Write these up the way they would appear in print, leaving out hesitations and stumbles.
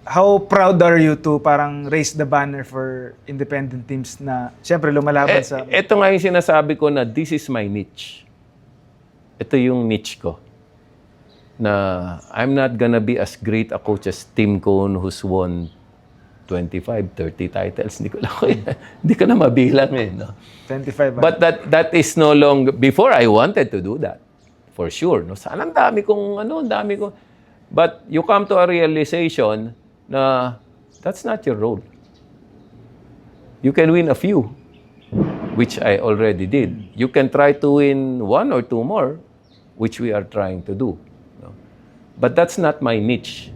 how proud are you to parang raise the banner for independent teams na siyempre lumalaban sa... Ito nga yung sinasabi ko na this is my niche. Ito yung niche ko. Na I'm not gonna be as great a coach as Tim Cone who's won 25, 30 titles. Hindi ko na mabilang eh. No? 25. But that is no longer... Before, I wanted to do that. For sure. No? Sana ang dami kong... But you come to a realization na that's not your role. You can win a few, which I already did. You can try to win 1 or 2 more, which we are trying to do. No? But that's not my niche.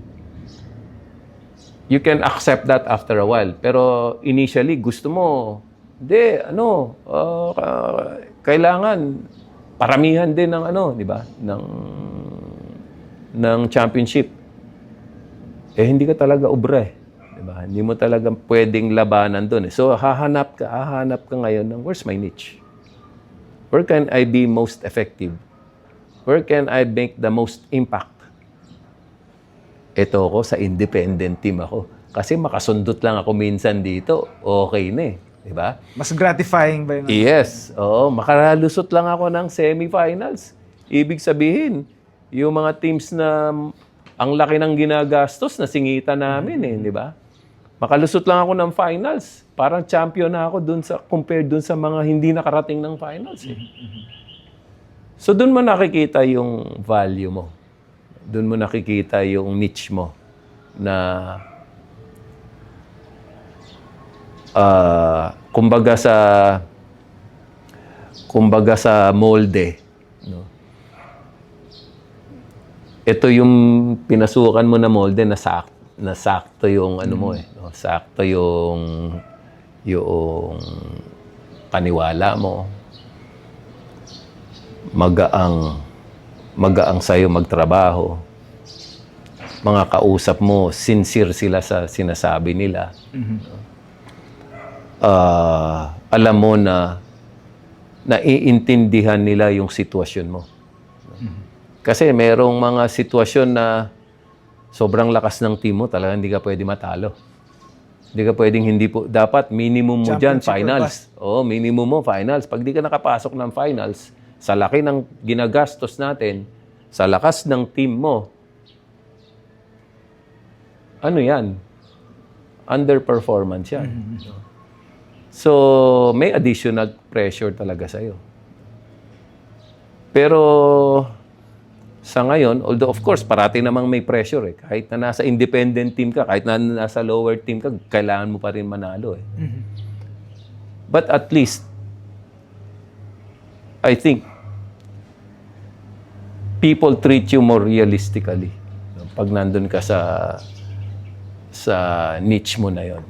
You can accept that after a while. Pero initially, gusto mo, kailangan paramihan din ng di ba? Ng championship. Hindi ka talaga ubra eh. Diba? Hindi mo talaga pwedeng labanan doon eh. So, hahanap ka ngayon ng where's my niche? Where can I be most effective? Where can I make the most impact? Ito ako sa independent team ako. Kasi makasundot lang ako minsan dito. Okay na eh. Diba? Mas gratifying ba yun? Yes. Oo, makalusot lang ako ng semifinals. Ibig sabihin, yung mga teams na ang laki ng ginagastos na singitan namin eh, di ba? Makalusot lang ako ng finals. Parang champion na ako compared dun sa mga hindi nakarating ng finals eh. So dun mo nakikita yung value mo. Dun mo nakikita yung niche mo na kumbaga sa molde, no? Ito yung pinasukan mo na molde na sakto yung mo eh. No? Sakto yung paniwala mo. Magaang sa'yo magtrabaho. Mga kausap mo, sincere sila sa sinasabi nila. Alam mo na naiintindihan nila yung sitwasyon mo. Kasi merong mga sitwasyon na sobrang lakas ng team mo, talaga hindi ka pwede matalo. Hindi ka pwedeng dapat minimum mo dyan, finals. Oo, minimum mo, finals. Pag di ka nakapasok ng finals, sa laki ng ginagastos natin, sa lakas ng team mo, yan? Underperformance yan. So, may additional pressure talaga sa'yo. Pero sa ngayon, although of course, parati namang may pressure eh. Kahit na nasa independent team ka, kahit na nasa lower team ka, kailangan mo pa rin manalo eh. But at least, I think, people treat you more realistically pag nandun ka sa niche mo na yon.